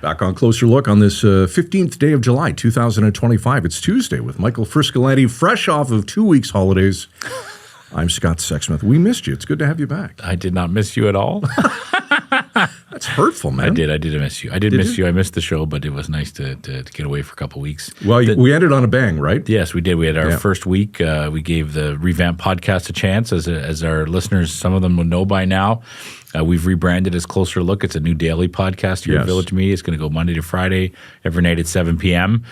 Back on Closer Look on this 15th day of July, 2025. It's Tuesday with Michael Friscolanti, fresh off of 2 weeks holidays. I'm Scott Sexsmith. We missed you. It's good to have you back. I did not miss you at all. That's hurtful, man. I did miss you. I did miss you. I missed the show, but it was nice to get away for a couple of weeks. Well, we ended on a bang, right? Yes, we did. We had our first week. We gave the revamped podcast a chance, as our listeners, some of them will know by now. We've rebranded as Closer Look. It's a new daily podcast here at Village Media. It's going to go Monday to Friday, every night at 7 p.m.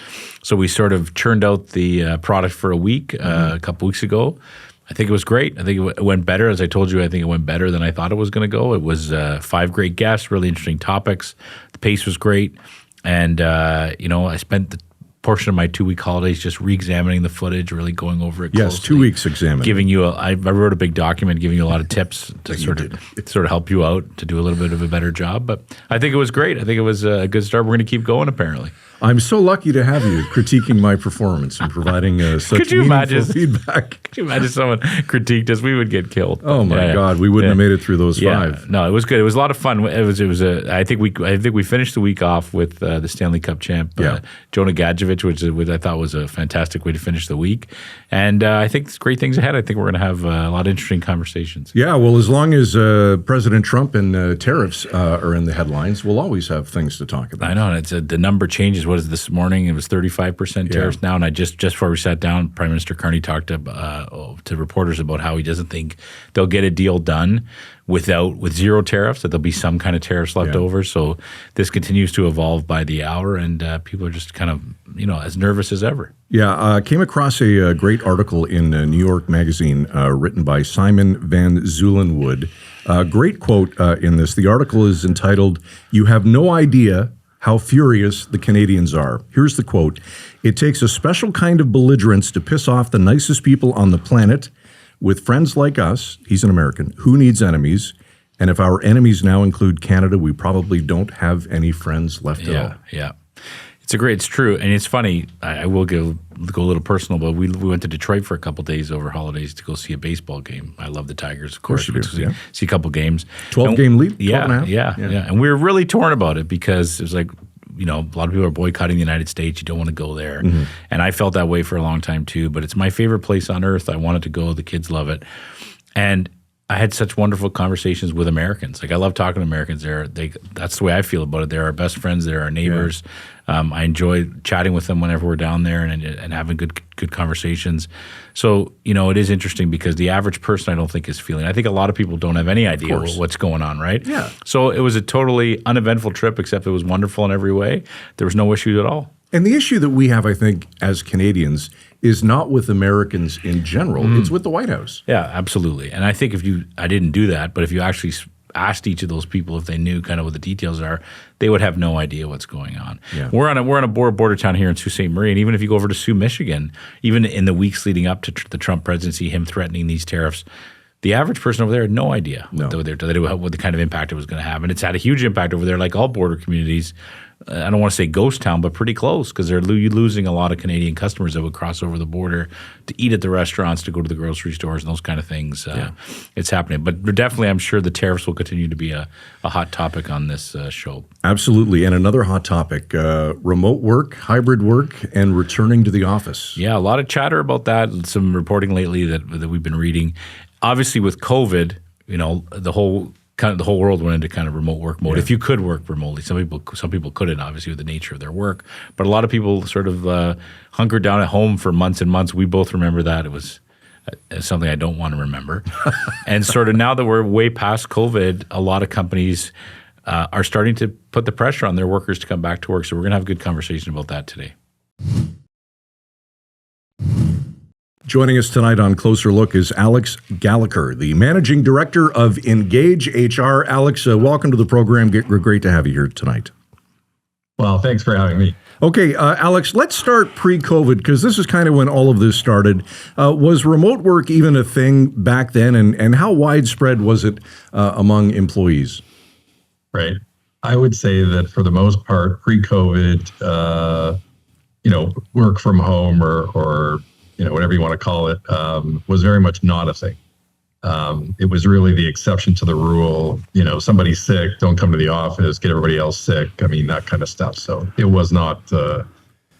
So we sort of churned out the product for a week a couple weeks ago. I think it was great. I think it went better. As I told you, I think it went better than I thought it was going to go. It was 5 great guests, really interesting topics. The pace was great. And, I spent the portion of my 2-week holidays just re-examining the footage, really going over it closely. Yes, 2 weeks examining. Giving you I wrote a big document giving you a lot of tips to sort of help you out to do a little bit of a better job. But I think it was great. I think it was a good start. We're going to keep going, apparently. I'm so lucky to have you critiquing my performance and providing such meaningful feedback. Could you imagine someone critiqued us? We would get killed. Oh my God, we wouldn't have made it through those 5. No, it was good. It was a lot of fun. I think we finished the week off with the Stanley Cup champ Jonah Gadjevich, which I thought was a fantastic way to finish the week. And I think there's great things ahead. I think we're going to have a lot of interesting conversations. Yeah, well, as long as President Trump and tariffs are in the headlines, we'll always have things to talk about. I know. And the number changes. What is it, this morning? It was 35% tariffs now. And I just before we sat down, Prime Minister Carney talked to reporters about how he doesn't think they'll get a deal done with zero tariffs, that there'll be some kind of tariffs left over. So this continues to evolve by the hour, and people are just kind of, as nervous as ever. Yeah, came across a great article in New York Magazine written by Simon Van Zuylenwood. Great quote in this. The article is entitled, "You have no idea how furious the Canadians are." Here's the quote. "It takes a special kind of belligerence to piss off the nicest people on the planet. With friends like us," he's an American, "who needs enemies? And if our enemies now include Canada, we probably don't have any friends left at all." Yeah. It's true. And it's funny, I will go a little personal, but we went to Detroit for a couple of days over holidays to go see a baseball game. I love the Tigers, of course. See a couple games. 12-game lead? Yeah. And we were really torn about it because it was like, a lot of people are boycotting the United States. You don't want to go there. Mm-hmm. And I felt that way for a long time too, but it's my favorite place on earth. I wanted to go. The kids love it. And I had such wonderful conversations with Americans. Like, I love talking to Americans. That's the way I feel about it. They're our best friends. They're our neighbors. I enjoy chatting with them whenever we're down there and having good conversations. So, it is interesting because the average person I don't think is feeling. I think a lot of people don't have any idea what's going on, right? Yeah. So it was a totally uneventful trip, except it was wonderful in every way. There was no issues at all. And the issue that we have, I think, as Canadians is not with Americans in general. It's with the White House. Yeah, absolutely. And I think I didn't do that, but if you actually asked each of those people if they knew kind of what the details are, they would have no idea what's going on. Yeah. We're on a border town here in Sault Ste. Marie, and even if you go over to Sault, Michigan, even in the weeks leading up to the Trump presidency, him threatening these tariffs, the average person over there had no idea what the kind of impact it was going to have. And it's had a huge impact over there, like all border communities. I don't want to say ghost town, but pretty close, because they're losing a lot of Canadian customers that would cross over the border to eat at the restaurants, to go to the grocery stores, and those kind of things. It's happening. But definitely, I'm sure the tariffs will continue to be a hot topic on this show. Absolutely. And another hot topic, remote work, hybrid work, and returning to the office. Yeah, a lot of chatter about that. Some reporting lately that we've been reading. Obviously, with COVID, the whole world went into kind of remote work mode. If you could work remotely, some people couldn't, obviously, with the nature of their work. But a lot of people sort of hunkered down at home for months and months. We both remember that. It was something I don't want to remember. And sort of now that we're way past COVID, a lot of companies are starting to put the pressure on their workers to come back to work. So we're going to have a good conversation about that today. Joining us tonight on Closer Look is Alex Gallagher, the Managing Director of Engage HR. Alex, welcome to the program. Great to have you here tonight. Well, thanks for having me. Okay, Alex, let's start pre-COVID, because this is kind of when all of this started. Was remote work even a thing back then, and how widespread was it among employees? Right. I would say that for the most part, pre-COVID, work from home or whatever you want to call it, was very much not a thing. It was really the exception to the rule. Somebody's sick, don't come to the office, get everybody else sick. I mean, that kind of stuff. So it was not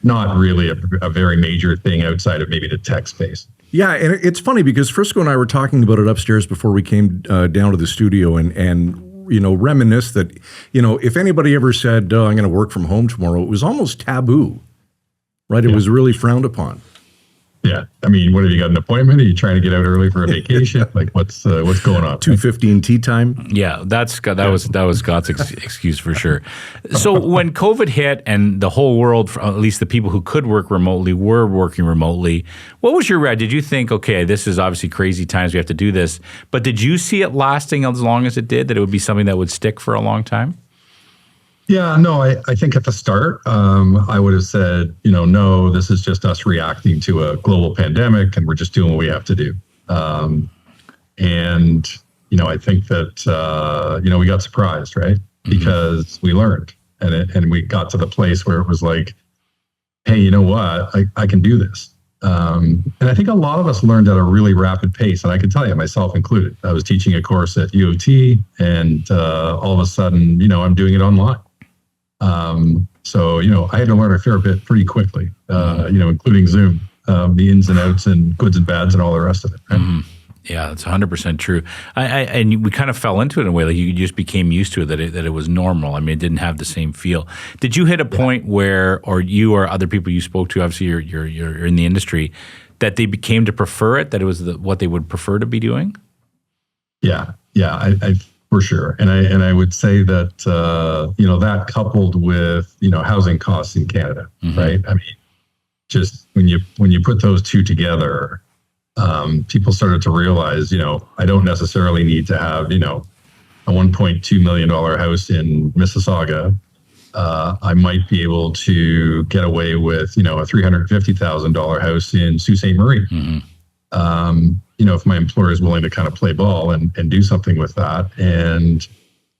really a very major thing outside of maybe the tech space. Yeah, and it's funny because Frisco and I were talking about it upstairs before we came down to the studio, and reminisce that, if anybody ever said, "Oh, I'm going to work from home tomorrow," it was almost taboo, right? It was really frowned upon. Yeah, I mean, what have you got, an appointment? Are you trying to get out early for a vacation? Like, what's going on? 2:15 tea time. Yeah, that was Scott's excuse for sure. So when COVID hit and the whole world, at least the people who could work remotely, were working remotely, what was your reaction? Did you think, okay, this is obviously crazy times, we have to do this, but did you see it lasting as long as it did? That it would be something that would stick for a long time? Yeah, no, I think at the start, I would have said, no, this is just us reacting to a global pandemic and we're just doing what we have to do. I think that, we got surprised, right? Because we learned and we got to the place where it was like, hey, you know what? I can do this. And I think a lot of us learned at a really rapid pace. And I can tell you, myself included, I was teaching a course at UOT and all of a sudden, I'm doing it online. So I had to learn a fair bit pretty quickly, including Zoom, the ins and outs and goods and bads and all the rest of it. Right? Mm-hmm. Yeah, that's 100% true. And we kind of fell into it in a way, like you just became used to it, that it was normal. I mean, it didn't have the same feel. Did you hit a point where, or you or other people you spoke to, obviously you're in the industry, that they became to prefer it, that it was what they would prefer to be doing? Yeah, I for sure. And I would say that, that coupled with, housing costs in Canada, right? I mean, just when you put those two together, people started to realize, I don't necessarily need to have, a $1.2 million house in Mississauga. I might be able to get away with, a $350,000 house in Sault Ste. Marie. If my employer is willing to kind of play ball and do something with that. And,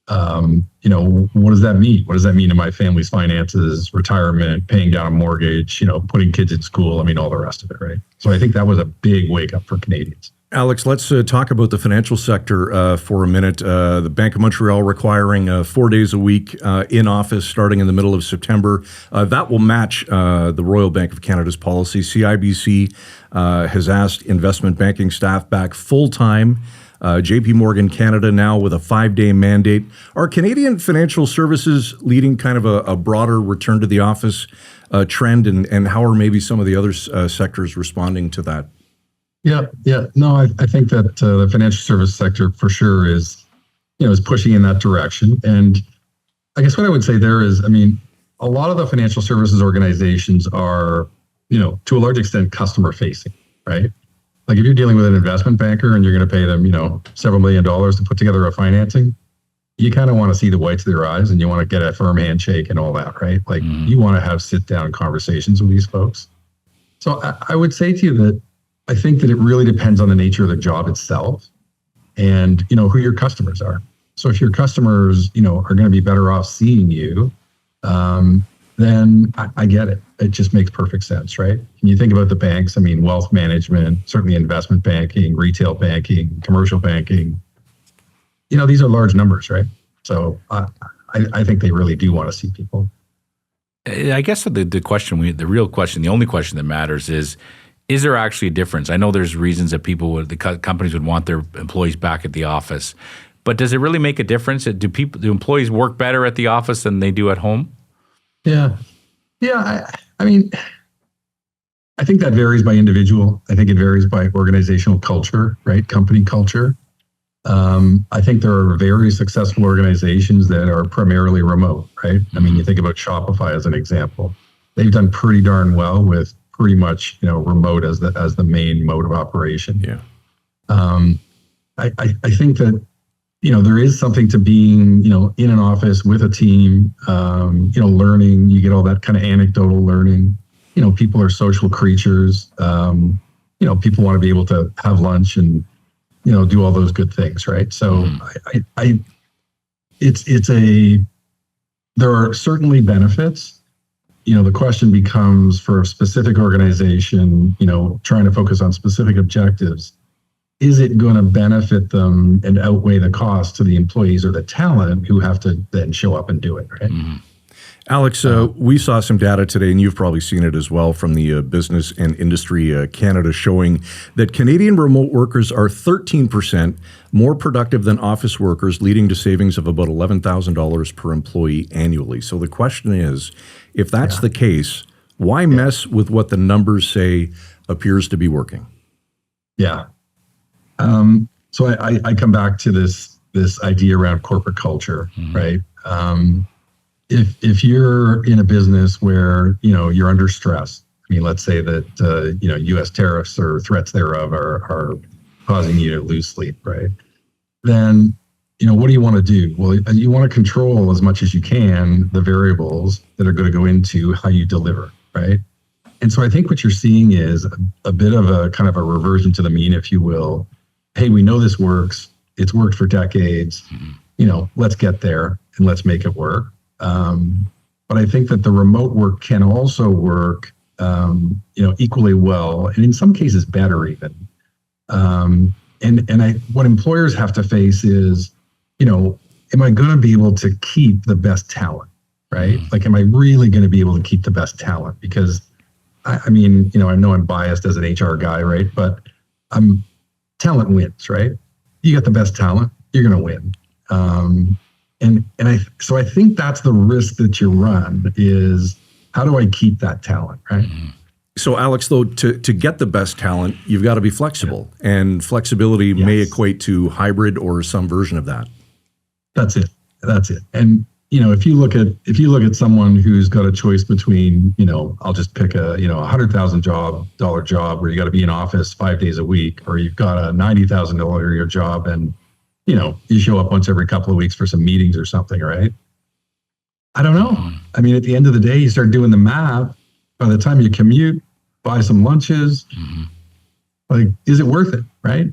what does that mean? What does that mean to my family's finances, retirement, paying down a mortgage, putting kids in school? I mean, all the rest of it, right? So I think that was a big wake up for Canadians. Alex, let's talk about the financial sector for a minute. The Bank of Montreal requiring 4 days a week in office starting in the middle of September. That will match the Royal Bank of Canada's policy. CIBC has asked investment banking staff back full-time. JP Morgan Canada now with a 5-day mandate. Are Canadian financial services leading kind of a broader return to the office trend, and how are maybe some of the other sectors responding to that? Yeah. No, I think that the financial service sector for sure is pushing in that direction. And I guess what I would say there is, a lot of the financial services organizations are, to a large extent, customer facing, right? Like if you're dealing with an investment banker and you're going to pay them, several $1 million to put together a financing, you kind of want to see the whites of their eyes and you want to get a firm handshake and all that, right? Like you want to have sit down conversations with these folks. So I would say to you that I think that it really depends on the nature of the job itself and, who your customers are. So if your customers, are going to be better off seeing you, then I get it. It just makes perfect sense, right? And you think about the banks, wealth management, certainly investment banking, retail banking, commercial banking, these are large numbers, right? So I think they really do want to see people. I guess the question, the real question, the only question that matters is there actually a difference? I know there's reasons that companies would want their employees back at the office, but does it really make a difference? Do employees work better at the office than they do at home? Yeah. I think that varies by individual. I think it varies by organizational culture, right? Company culture. I think there are very successful organizations that are primarily remote, right? You think about Shopify as an example. They've done pretty darn well with pretty much, remote as the main mode of operation. Yeah. I think that, there is something to being, in an office with a team, learning, you get all that kind of anecdotal learning. People are social creatures. People want to be able to have lunch and, do all those good things, right? So there are certainly benefits. The question becomes for a specific organization, trying to focus on specific objectives. is it going to benefit them and outweigh the cost to the employees or the talent who have to then show up and do it, right? Mm-hmm. Alex, we saw some data today, and you've probably seen it as well from the Business and Industry Canada, showing that Canadian remote workers are 13% more productive than office workers, leading to savings of about $11,000 per employee annually. So the question is, if that's the case, why mess with what the numbers say appears to be working? Yeah. So I come back to this idea around corporate culture, right? If you're in a business where, you're under stress, I mean, let's say that, U.S. tariffs or threats thereof are causing you to lose sleep, right? Then, what do you want to do? Well, you want to control as much as you can the variables that are going to go into how you deliver, right? And so I think what you're seeing is a bit of a kind of a reversion to the mean, if you will. Hey, we know this works. It's worked for decades. Let's get there and let's make it work. But I think that the remote work can also work, equally well, and in some cases better even. What employers have to face is, am I going to be able to keep the best talent, right? Like, am I really going to be able to keep the best talent? Because I know I'm biased as an HR guy, right? But talent wins, right? You got the best talent, you're going to win. So I think that's the risk that you run is, how do I keep that talent, right? So Alex, though, to get the best talent, you've got to be flexible, and flexibility may equate to hybrid or some version of that. That's it. And if you look at someone who's got a choice between, I'll just pick a $100,000 job where you got to be in office 5 days a week, or you've got a $90,000 a year job and you show up once every couple of weeks for some meetings or something, right? I don't know. I mean, at the end of the day, you start doing the math. By the time you commute, buy some lunches, like, is it worth it, right?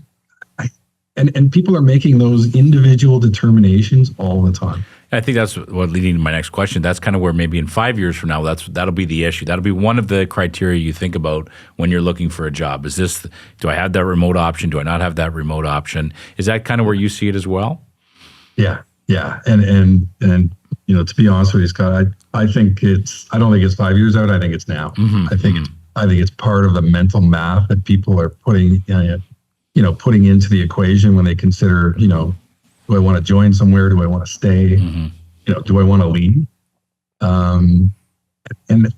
And people are making those individual determinations all the time. I think that's what leading to my next question. That's kind of where maybe in 5 years from now, that'll be the issue. That'll be one of the criteria you think about when you're looking for a job. Do I have that remote option? Do I not have that remote option? Is that kind of where you see it as well? Yeah. And to be honest with you, Scott, I don't think it's 5 years out. I think it's now. I think it's part of the mental math that people are putting into the equation when they consider, do I want to join somewhere? Do I want to stay? Do I want to leave? And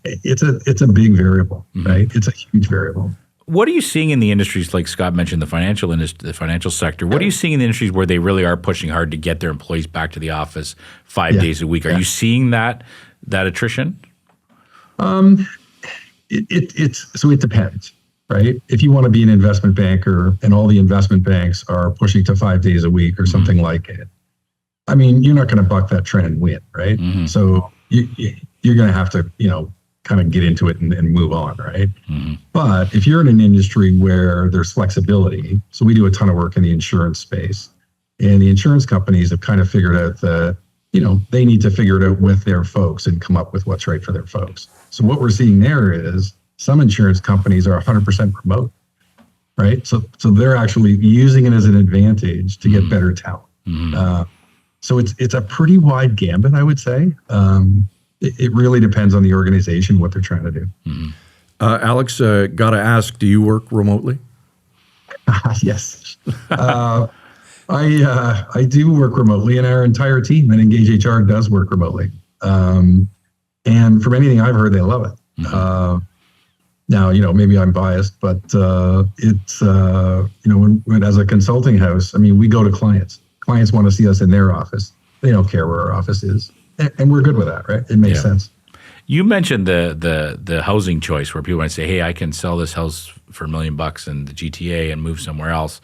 it's a big variable, right? It's a huge variable. What are you seeing in the industries, like Scott mentioned, the financial sector? What are you seeing in the industries where they really are pushing hard to get their employees back to the office 5 days a week? Are you seeing that attrition? It depends. Right? If you want to be an investment banker and all the investment banks are pushing to 5 days a week or something like it, I mean, you're not going to buck that trend and win, right? So you're going to have to, kind of get into it and move on, right? But if you're in an industry where there's flexibility, so we do a ton of work in the insurance space, and the insurance companies have kind of figured out that, they need to figure it out with their folks and come up with what's right for their folks. So what we're seeing there is, some insurance companies are 100% remote, right? So they're actually using it as an advantage to get better talent. So it's a pretty wide gambit, I would say. It really depends on the organization, what they're trying to do. Alex, got to ask, do you work remotely? Yes. I do work remotely, and our entire team at Engage HR does work remotely. And from anything I've heard, they love it. Now, maybe I'm biased, but it's, when as a consulting house, I mean, we go to clients. Clients want to see us in their office. They don't care where our office is. And we're good with that, right? It makes sense. You mentioned the housing choice where people might say, hey, I can sell this house for $1 million in the GTA and move somewhere else.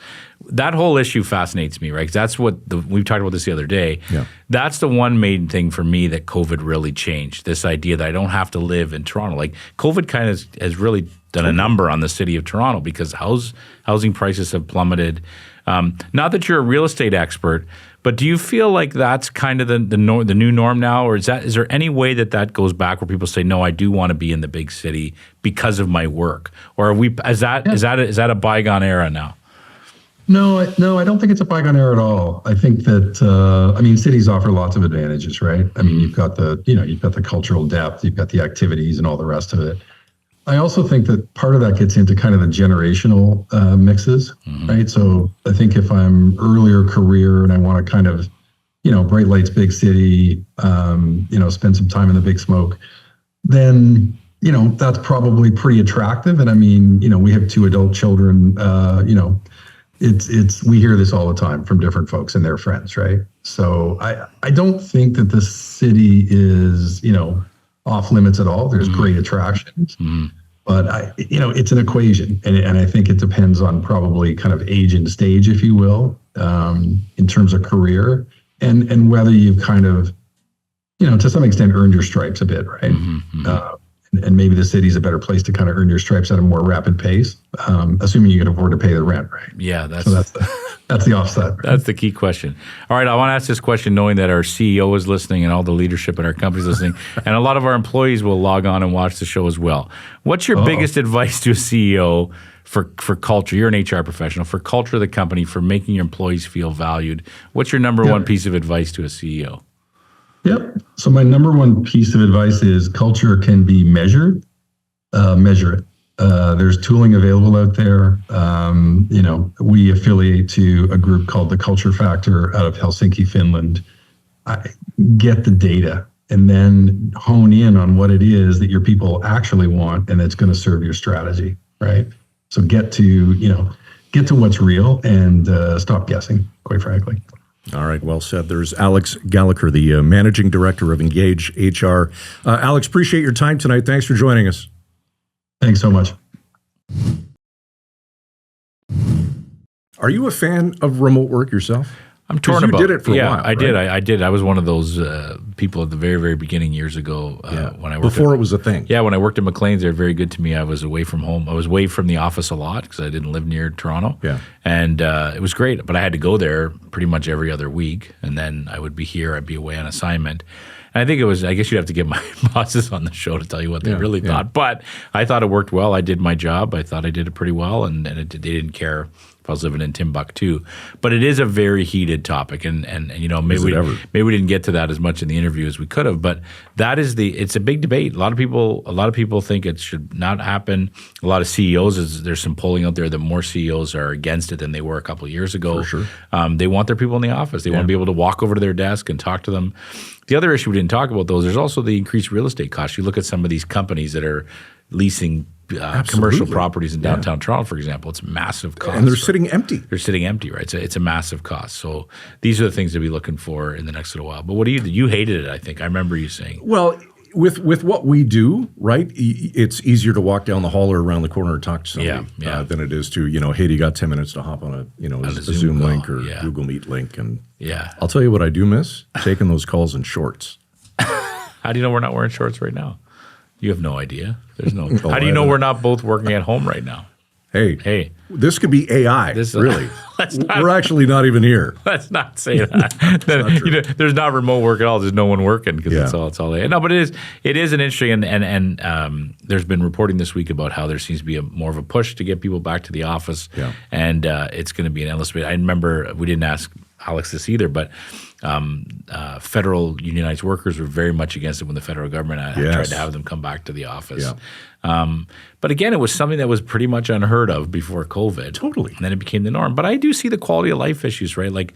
That whole issue fascinates me, right? 'Cause that's what we've talked about this the other day. Yeah. That's the one main thing for me that COVID really changed. This idea that I don't have to live in Toronto. Like, COVID kind of has really done a number on the city of Toronto because housing prices have plummeted. Not that you're a real estate expert, but do you feel like that's kind of the new norm now, or is there any way that goes back where people say, no, I do want to be in the big city because of my work, or is that a bygone era now? No, I don't think it's a bygone era at all. I think that cities offer lots of advantages, right? I mean, you've got the cultural depth, you've got the activities, and all the rest of it. I also think that part of that gets into kind of the generational mixes, right? So I think if I'm earlier career and I want to kind of, bright lights, big city, spend some time in the big smoke, then that's probably pretty attractive. And I mean, we have 2 adult children. We hear this all the time from different folks and their friends, right? So I don't think that this city is off limits at all. There's great attractions, but it's an equation, and I think it depends on probably kind of age and stage, if you will, in terms of career, and whether you've kind of to some extent earned your stripes a bit, right? And maybe the city's a better place to kind of earn your stripes at a more rapid pace, assuming you can afford to pay the rent, right? Yeah, that's the offset. Right? That's the key question. All right, I want to ask this question knowing that our CEO is listening and all the leadership at our company is listening, and a lot of our employees will log on and watch the show as well. What's your biggest advice to a CEO for culture? You're an HR professional, for culture of the company, for making your employees feel valued. What's your number one piece of advice to a CEO? Yep. So my number one piece of advice is culture can be measured. Measure it. There's tooling available out there. We affiliate to a group called the Culture Factor out of Helsinki, Finland. Get the data and then hone in on what it is that your people actually want and that's going to serve your strategy, right? So get to what's real and stop guessing, quite frankly. All right, well said. There's Alex Gallagher, the Managing Director of Engage HR. Alex, appreciate your time tonight. Thanks for joining us. Thanks so much. Are you a fan of remote work yourself? I'm torn about it. You did it for a while. I did. I did. I was one of those people at the very, very beginning years ago when I worked before it was a thing. Yeah, when I worked at McLean's, they were very good to me. I was away from home. I was away from the office a lot because I didn't live near Toronto. Yeah, and it was great. But I had to go there pretty much every other week, and then I would be here. I'd be away on assignment. And I think it was. I guess you'd have to get my bosses on the show to tell you what they really thought. But I thought it worked well. I did my job. I thought I did it pretty well, and they didn't care if I was living in Timbuktu. But it is a very heated topic, and maybe we didn't get to that as much in the interview as we could have. But it's a big debate. A lot of people think it should not happen. A lot of CEOs, there's some polling out there that more CEOs are against it than they were a couple of years ago. For sure. They want their people in the office. They want to be able to walk over to their desk and talk to them. The other issue we didn't talk about, though, is there's also the increased real estate costs. You look at some of these companies that are leasing commercial properties in downtown Toronto, for example. It's a massive cost. And they're sitting empty. They're sitting empty, right? It's a massive cost. So these are the things to be looking for in the next little while. But what do you hated it, I think. I remember you saying. Well, with what we do, right, it's easier to walk down the hall or around the corner and talk to somebody than it is to, hey, you got 10 minutes to hop on a Zoom link or Google Meet link. And I'll tell you what I do miss, taking those calls in shorts. How do you know we're not wearing shorts right now? You have no idea. There's no. How do you know we're not both working at home right now? Hey, this could be AI. Really, we're actually not even here. Let's not say that. There's not remote work at all. There's no one working because it's all AI. No, but it is an interesting and there's been reporting this week about how there seems to be more of a push to get people back to the office, and it's going to be an endless debate. I remember we didn't ask Alex this either, but federal unionized workers were very much against it when the federal government tried to have them come back to the office. But again, it was something that was pretty much unheard of before COVID. Totally. And then it became the norm. But I do see the quality of life issues, right? Like,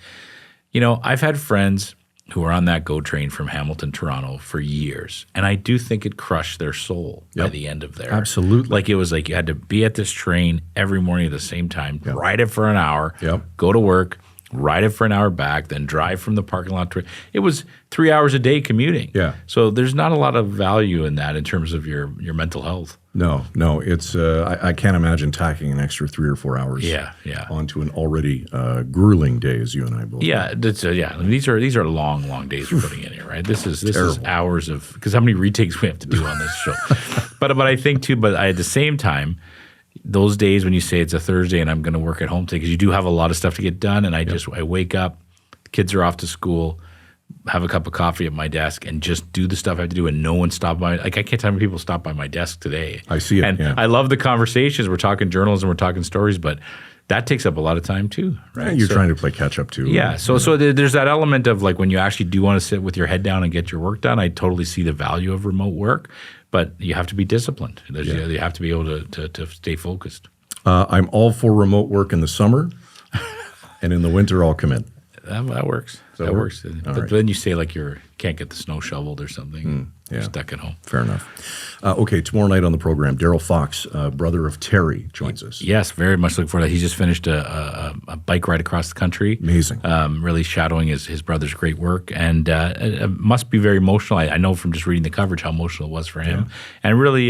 I've had friends who were on that GO train from Hamilton, Toronto for years. And I do think it crushed their soul by the end of there. Absolutely. Like it was like you had to be at this train every morning at the same time, ride it for an hour, go to work, ride it for an hour back, then drive from the parking lot to it was 3 hours a day commuting. So there's not a lot of value in that in terms of your mental health. No, it's I can't imagine tacking an extra 3 or 4 hours onto an already grueling day, as you and I both know. I mean, these are long days we're putting in here, right? This is hours of, because how many retakes we have to do on this show. But I think too, at the same time, those days when you say it's a Thursday and I'm going to work at home today, because you do have a lot of stuff to get done, and I wake up, the kids are off to school, have a cup of coffee at my desk, and just do the stuff I have to do, and no one stopped by. Like I can't tell how many people stopped by my desk today. I see it. And I love the conversations. We're talking journalism, we're talking stories, but that takes up a lot of time too, right? You're trying to play catch up too. Yeah. So there's that element of like when you actually do want to sit with your head down and get your work done, I totally see the value of remote work, but you have to be disciplined. You have to be able to stay focused. I'm all for remote work in the summer, and in the winter I'll come in. That works. That works. But then you say like you can't get the snow shoveled or something. You're stuck at home. Fair enough. Okay, tomorrow night on the program, Daryl Fox, brother of Terry, joins us. Yes, very much looking forward to that. He just finished a bike ride across the country. Amazing. Really shadowing his brother's great work. And it must be very emotional. I know from just reading the coverage how emotional it was for him. Yeah. And really,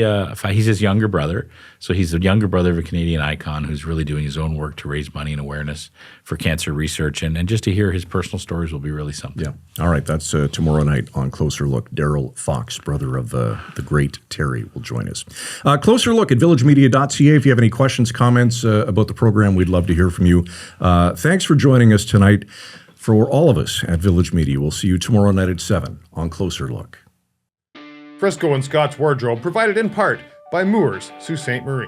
he's his younger brother. So he's the younger brother of a Canadian icon who's really doing his own work to raise money and awareness for cancer research. And just to hear his personal stories will be really something. Yeah. All right. That's tomorrow night on Closer Look. Daryl Fox, brother of the great Terry, will join us. Closer Look at villagemedia.ca. If you have any questions, comments about the program, we'd love to hear from you. Thanks for joining us tonight. For all of us at Village Media, we'll see you tomorrow night at 7 on Closer Look. Frisco and Scott's Wardrobe provided in part by Moores, Sault Ste. Marie.